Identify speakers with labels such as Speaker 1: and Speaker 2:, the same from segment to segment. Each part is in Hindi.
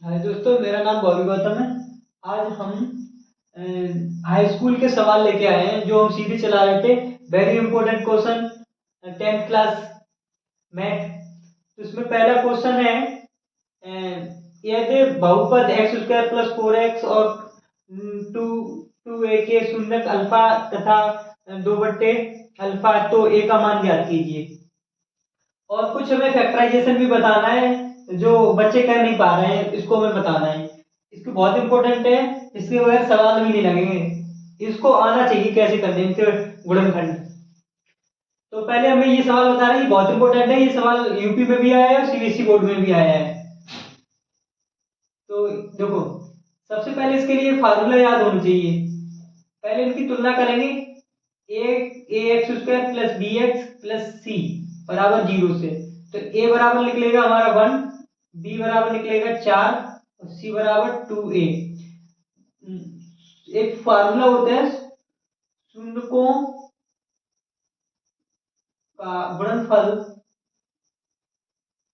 Speaker 1: हाय दोस्तों, मेरा नाम गौरी गौतम है। आज हम हाई स्कूल के सवाल लेके आए हैं जो हम सीरीज चला रहे थे। Very important question, 10th class math. तो इसमें पहला क्वेश्चन है, यदि बहुपद एक्स स्क्वायर प्लस 4x और टू टू ए के शून्यक अल्फा तथा 2 बट्टे अल्फा, तो ए का मान ज्ञात कीजिए। और कुछ हमें फैक्टराइजेशन भी बताना है जो बच्चे कर नहीं पा रहे हैं, इसको हमें बताना है। इसको बहुत इंपॉर्टेंट है, इसके बगैर सवाल भी नहीं लगेंगे। इसको आना चाहिए कैसे करने इनके गुणनखंड। तो पहले हमें ये सवाल बता रहे हैं, बहुत इंपॉर्टेंट है। ये सवाल यूपी में भी आया है और सीबीएसई बोर्ड में भी आया है। तो देखो, सबसे पहले इसके लिए फार्मूला याद होना चाहिए। पहले इनकी तुलना करेंगे। A X square plus B X plus C बराबर 0 से। तो ए बराबर निकलेगा हमारा 1, बी बराबर निकलेगा 4 और सी बराबर 2a। एक फार्मूला होता है शून्यकों का गुणनफल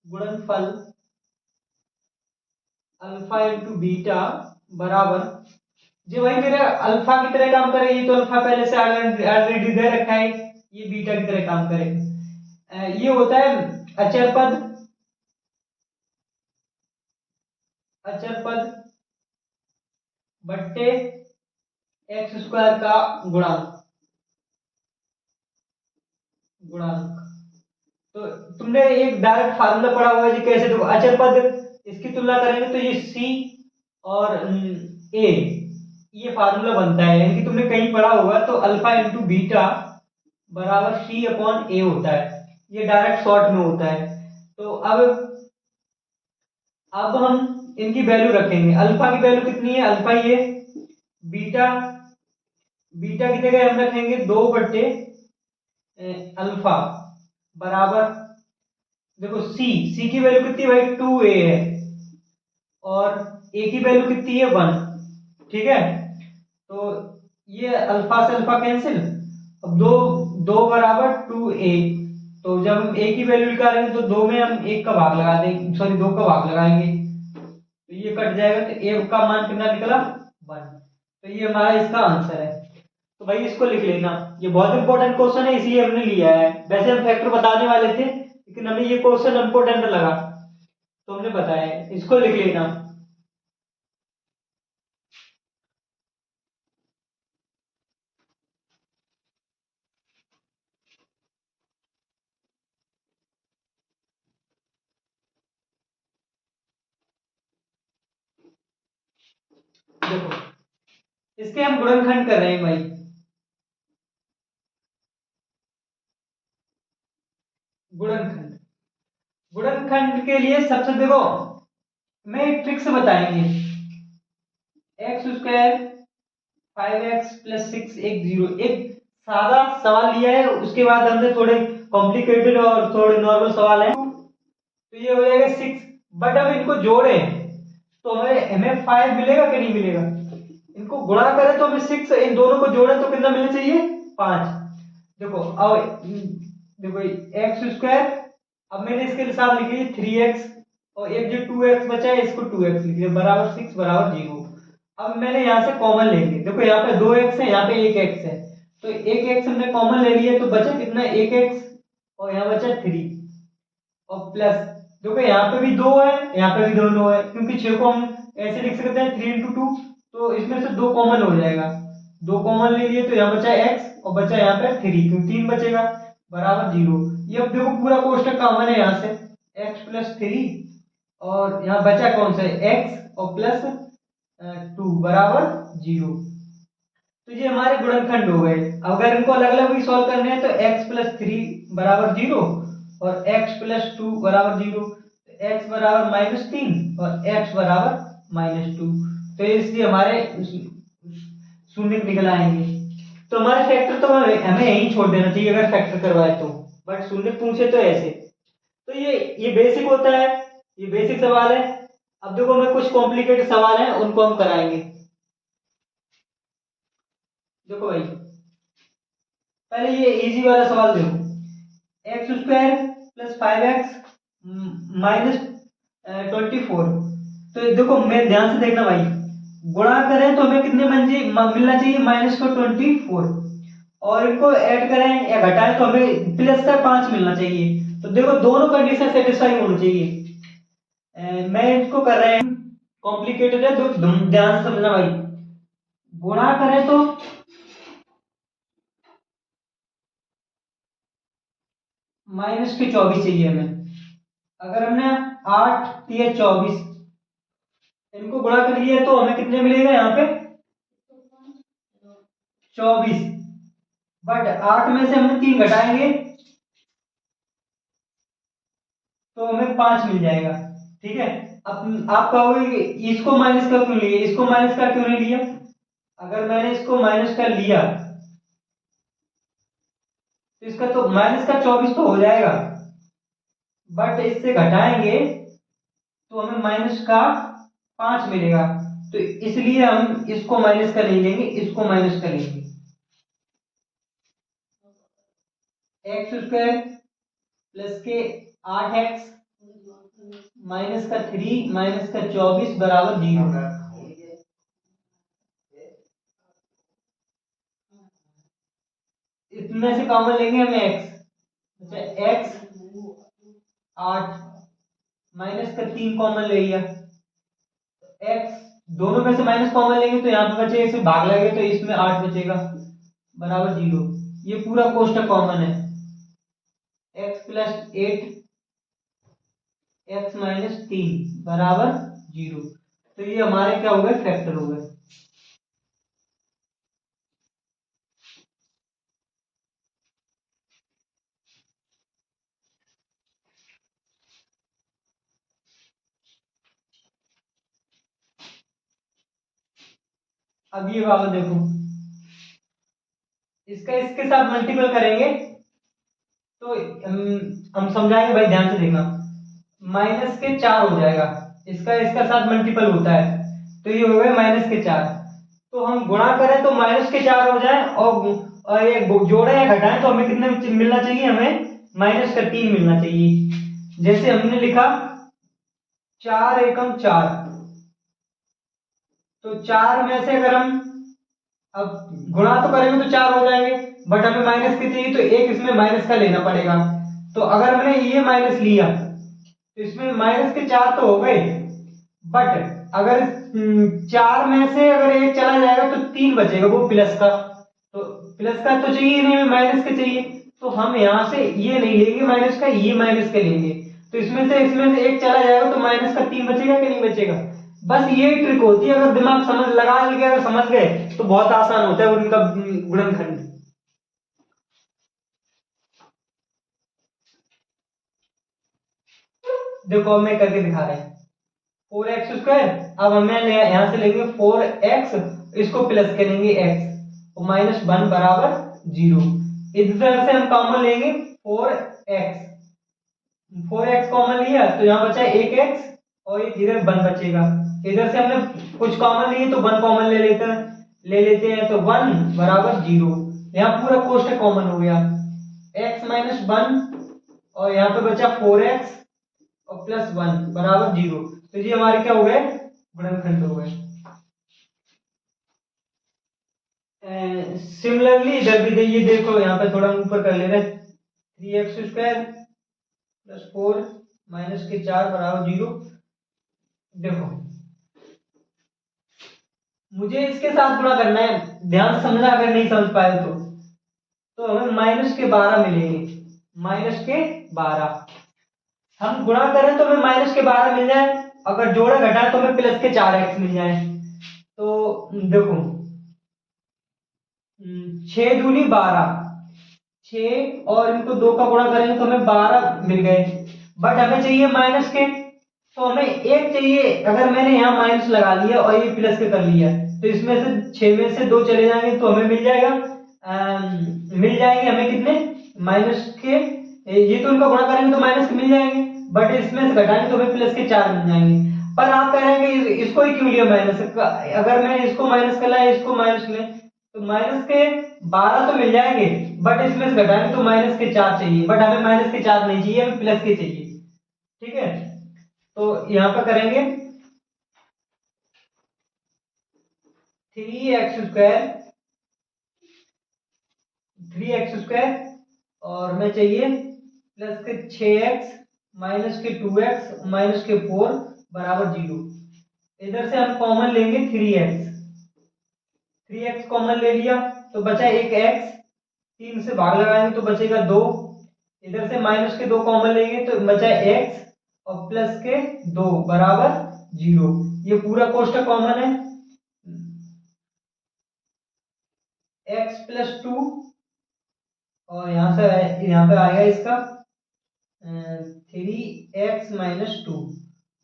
Speaker 1: गुणनफल अल्फा इंटू बीटा बराबर, जी भाई मेरा अल्फा की तरह काम करे। ये तो अल्फा पहले से ऑलरेडी दे रखा है, ये बीटा की तरह काम करेगा। ये होता है अचर पद, अचर पद बट्टे एक्स स्क्वायर का गुणांक गुणांक तो तुमने एक डायरेक्ट फार्मूला पढ़ा हुआ है जी, कैसे देखो अचर पद इसकी तुलना करेंगे तो ये सी और ए, ये फार्मूला बनता है। यानी कि तुमने कहीं पढ़ा होगा तो अल्फा इंटू बीटा बराबर सी अपॉन ए होता है। ये डायरेक्ट शॉर्ट में होता है। तो अब हम इनकी वैल्यू रखेंगे। अल्फा की वैल्यू कितनी है? अल्फा ये, बीटा बीटा की जगह हम रखेंगे 2 बट्टे अल्फा बराबर, देखो सी की वैल्यू कितनी है भाई? 2a है और ए की वैल्यू कितनी है? 1। ठीक है, तो ये अल्फा से अल्फा कैंसिल। अब दो दो बराबर 2a। तो जब हम a की वैल्यू निकालेंगे तो दो में हम एक का भाग लगा देंगे, सॉरी दो का भाग लगाएंगे तो ये कट जाएगा। तो a का मान कितना निकला? 1। तो ये हमारा इसका आंसर है। तो भाई इसको लिख लेना। ये बहुत इंपॉर्टेंट क्वेश्चन है, इसलिए हमने लिया है। वैसे हम फैक्टर बताने वाले थे लेकिन हमें ये क्वेश्चन इंपॉर्टेंट लगा तो हमने बताया है। इसको लिख लेना। देखो, इसके हम गुणनखंड कर रहे हैं भाई। गुणनखंड गुणनखंड के लिए सबसे देखो, मैं एक ट्रिक से बताएंगे। एक्स स्क्वायर 5x प्लस 6 एक जीरो, एक सादा सवाल लिया है। उसके बाद हमने थोड़े कॉम्प्लिकेटेड और थोड़े नॉर्मल सवाल है। तो ये हो जाएगा 6। बट अब इनको जोड़े तो हमें हमें 5 मिलेगा कि नहीं मिलेगा? इनको गुणा करें तो हमें 6, इन दोनों को जोड़े तो कितना मिलना चाहिए? 5। देखो अब देखो एक्स स्क्वायर, अब मैंने इसके साथ लिख लिया 3x और एक जो 2x बचा है इसको 2x लिख लिया बराबर 6 बराबर 0। अब मैंने यहाँ से कॉमन लेंगे। देखो यहाँ पे 2x है, यहाँ पे 1x है, तो 1x हमने कॉमन ले लिया तो बचा कितना? 1x और यहाँ बचा 3 और प्लस, देखो यहाँ पे भी 2 है, यहाँ पे भी दो है, क्योंकि 6 को हम ऐसे लिख सकते हैं 3 इंटू 2। तो इसमें से 2 कॉमन हो जाएगा, 2 कॉमन ले लिए तो यहाँ बचा x और बचा यहाँ पे 3, क्योंकि 3 बचेगा बराबर 0। ये अब देखो पूरा कोष्टक कॉमन है यहाँ से, x प्लस 3 और यहाँ बचा कौन सा है? x और प्लस 2 बराबर 0। तो ये हमारे गुणनखंड हो गए। अगर इनको अलग अलग भी सॉल्व करने हैं तो x प्लस 3 बराबर 0 और x प्लस 2 बराबर 0, x बराबर -3 और x बराबर -2। तो इसलिए हमारे शून्य निकल आएंगे। तो हमारे फैक्टर तो हमें यही छोड़ देना चाहिए अगर फैक्टर करवाए तो, बट शून्य पूछे तो ऐसे। तो ये बेसिक होता है, ये बेसिक सवाल है। अब देखो हमें कुछ कॉम्प्लिकेटेड सवाल हैं उनको हम कराएंगे। देखो भाई, पहले ये इजी वाला सवाल देखो। X square plus 5x minus 24 तो देखो मेरे ध्यान से देखना भाई, गुणा करें तो हमें कितने मिलना चाहिए, -24, और इनको ऐड करें या घटाएं तो हमें प्लस का 5 मिलना चाहिए। तो देखो दोनों कंडीशन सेटिस्फाई होनी चाहिए। मैं इसको कर रहे हैं, कॉम्प्लिकेटेड है तो ध्यान से समझना भाई। गुणा करें तो -24 चाहिए हमें। अगर हमने 8 या 24 इनको गुणा कर लिया तो हमें कितने मिलेगा यहाँ पे, 24। बट 8 में से हमने 3 घटाएंगे तो हमें 5 मिल जाएगा। ठीक है, अब आप कहोगे इसको माइनस का क्यों लिया, इसको माइनस का क्यों नहीं लिया। अगर मैंने इसको माइनस का लिया तो इसका तो -24 तो हो जाएगा, बट इससे घटाएंगे तो हमें माइनस का 5 मिलेगा। तो इसलिए हम इसको माइनस का नहीं लेंगे, इसको माइनस का लेंगे। x² प्लस के 8x माइनस का 3 माइनस का 24 बराबर 0। इसमें से कॉमन लेंगे हमें x, अच्छा x 8 माइनस का 3 कॉमन ले लिया, x दोनों में से माइनस कॉमन लेंगे तो यहाँ पे बचेगा, इसे भाग लगेगा तो इसमें 8 बचेगा बराबर 0। ये पूरा कोष्टक कॉमन है, x प्लस 8 x माइनस 3 बराबर 0। तो ये हमारे क्या हो गए, फैक्टर हो गए। अब ये वाला देखो, इसका इसके साथ मल्टीपल करेंगे तो हम समझाएंगे भाई, ध्यान से देखना। -4 हो जाएगा, इसका इसका साथ मल्टीपल होता है तो ये हो गए -4। तो हम गुणा करें तो -4 हो जाए, और ये जोड़े या घटाएं तो हमें कितने मिलना चाहिए, हमें -3 मिलना चाहिए। जैसे हमने लिखा 4 एकम 4, तो 4 में से अगर हम अब गुणा तो करेंगे तो 4 हो जाएंगे, बट हमें माइनस के चाहिए तो एक इसमें माइनस का लेना पड़ेगा। तो अगर हमने ये माइनस लिया तो इसमें -4 तो हो गए, बट अगर 4 में से अगर एक चला जाएगा तो 3 बचेगा, वो प्लस का। तो प्लस का तो चाहिए नहीं, हमें माइनस का चाहिए, तो हम यहाँ से ये नहीं लेंगे माइनस का, ये माइनस का लेंगे। तो इसमें से एक चला जाएगा तो -3 बचेगा कि नहीं बचेगा। बस ये ट्रिक होती है, अगर दिमाग समझ लगा लिए, अगर समझ गए तो बहुत आसान होता है उनका गुणनखंड। देखो अब मैं करके दिखा रहे हैं, 4x²। अब हमें यहां से लेंगे 4x, इसको प्लस करेंगे x, और -1 बराबर 0। इधर से हम कॉमन लेंगे 4x, 4x कॉमन लिया तो यहाँ बचा एक x, और एक इधर 1 बचेगा। इधर से हमने कुछ कॉमन लिए तो 1 कॉमन ले लेते हैं तो 1 बराबर 0। यहाँ पूरा कोष्टक कॉमन हो गया, x - 1, और यहाँ पे बचा 4x और +1 बराबर 0। तो ये हमारे क्या हो गए, गुणनखंड हो गए। सिमिलरली इधर भी ये देखो, यहाँ पे थोड़ा ऊपर कर ले रहे, 3x² + 4 - 4 बराबर 0। देखो मुझे इसके साथ गुणा करना है, ध्यान से समझना, अगर नहीं समझ पाए तो हमें -12 मिलेंगे, -12। हम गुणा करें तो हमें -12 मिल जाए, अगर जोड़े घटाए तो हमें +4x मिल जाए। तो देखो 6 दूनी 12, 6 और इनको 2 का गुणा करेंगे तो हमें 12 मिल गए, बट हमें चाहिए माइनस के, तो हमें एक चाहिए। अगर मैंने यहाँ माइनस लगा लिया और ये प्लस के कर लिया तो इसमें से 6 में से 2 चले जाएंगे तो हमें मिल जाएगा, मिल जाएंगे हमें कितने, माइनस के। ये तो उनका गुणा करेंगे तो माइनस के मिल जाएंगे, बट इसमें से घटाएंगे तो हमें प्लस के 4 मिल जाएंगे। पर आप कह रहे हैं कि इसको ही क्यों लिया माइनस, अगर मैं इसको माइनस कर लाया, इसको माइनस ले तो माइनस के 12 तो मिल जाएंगे, बट इसमें से घटाएंगे तो -4 चाहिए, बट हमें -4 नहीं चाहिए, हमें प्लस के चाहिए। ठीक है, तो यहाँ पर करेंगे 3x स्क्वायर और हमें चाहिए प्लस के 6x माइनस के 2x माइनस के 4 बराबर 0। इधर से हम कॉमन लेंगे 3x कॉमन ले लिया तो बचा एक x, 3 से भाग लगाएंगे तो बचेगा 2। इधर से माइनस के 2 कॉमन लेंगे तो बचा x और प्लस के 2 बराबर 0। ये पूरा कोष्टक कॉमन है। x प्लस 2 और यहाँ पे आएगा इसका 3x माइनस 2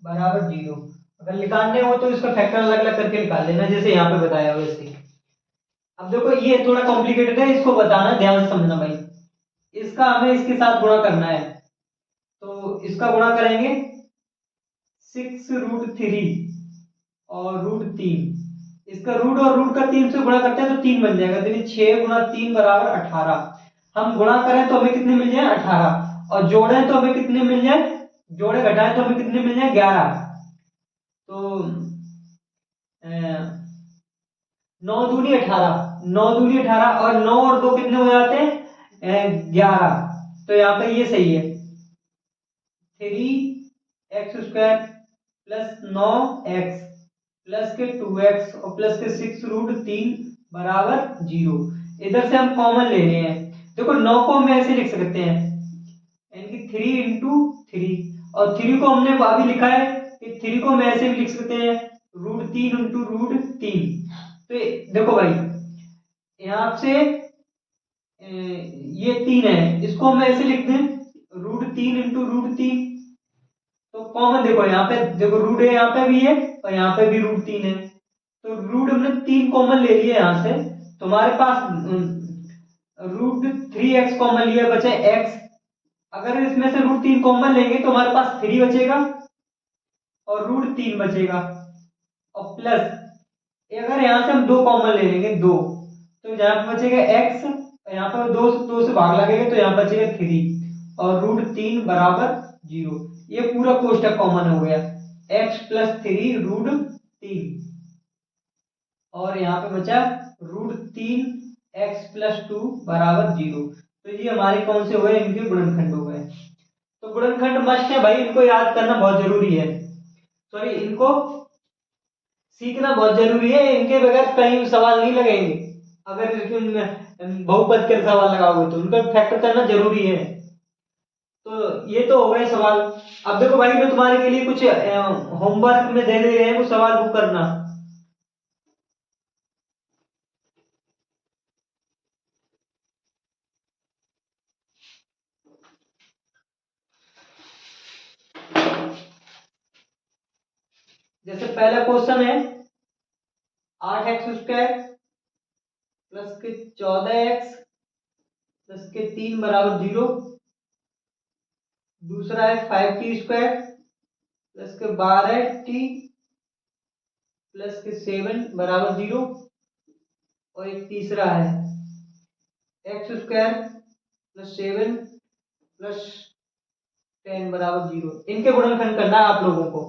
Speaker 1: बराबर 0। अगर निकालने हो तो इसका फैक्टर अलग अलग करके निकाल लेना जैसे यहाँ पे बताया वैसे। अब देखो ये थोड़ा कॉम्प्लिकेटेड है, इसको बताना ध्यान से समझना भाई। इसका हमें इसके साथ गुणा करना है तो इसका गुणा करेंगे 6√3 और √3। इसका रूट और रूट का 3 से गुणा करते हैं तो 3 बन जाएगा, तो 6 गुणा 3 बराबर 18। हम गुणा करें तो हमें कितने मिल जाए 18 और जोड़ें तो हमें कितने मिल जाए, जोड़े घटाएं तो हमें कितने मिल जाए 11। तो 9 दूनी 18, 9 दूनी 18 और 9 और 2 कितने हो जाते हैं 11। तो यहाँ पे ये सही है 3x square plus 9x plus के 2x और प्लस के 6√3 बराबर 0। इधर से हम कॉमन ले रहे हैं, देखो 9 को हम ऐसे लिख सकते हैं यानी कि 3 इंटू 3 और 3 को हमने अभी लिखा है कि 3 को हम ऐसे भी लिख सकते हैं √3 इंटू √3। तो देखो भाई यहाँ से ये 3 है, इसको हम ऐसे लिखते हैं √3 इंटू √3। तो कॉमन देखो यहाँ पे देखो रूट है, यहाँ पे भी है और यहाँ पे भी √3 है, तो रूट हमने 3 कॉमन ले लिए यहाँ से। तो हमारे पास √3x कॉमन लिया, बचा x। अगर इसमें से √3 कॉमन लेंगे तो हमारे पास 3 बचेगा और √3 बचेगा और प्लस अगर यहाँ से हम 2 कॉमन ले लेंगे 2, तो यहाँ पे बचेगा x, यहाँ पर 2 से भाग लगेगा तो यहाँ बचेगा 3 और √3 बराबर 0। ये पूरा कोष्टक कॉमन हो गया x प्लस 3 √3 और यहाँ पे बचा √3 x प्लस 2 बराबर 0। तो ये हमारे कौन से हुए, इनके गुणनखंड हो गए। तो गुणनखंड मस्ट है भाई, इनको याद करना बहुत जरूरी है, सॉरी इनको सीखना बहुत जरूरी है। इनके बगैर कहीं सवाल नहीं लगेंगे। अगर इसमें बहुपद के सवाल लगाओगे तो उनका फैक्टर करना जरूरी है। तो ये तो हो गए सवाल। अब देखो भाई मैं तुम्हारे के लिए कुछ होमवर्क में दे रहे हैं, वो सवाल वो करना। जैसे पहला क्वेश्चन है 8x² प्लस के 14x प्लस के 3 बराबर 0। दूसरा है 5t² प्लस के 12t प्लस के 7 बराबर 0। और एक तीसरा है x² प्लस 7 प्लस 10 बराबर 0। इनके गुणनखंड करना है आप लोगों को।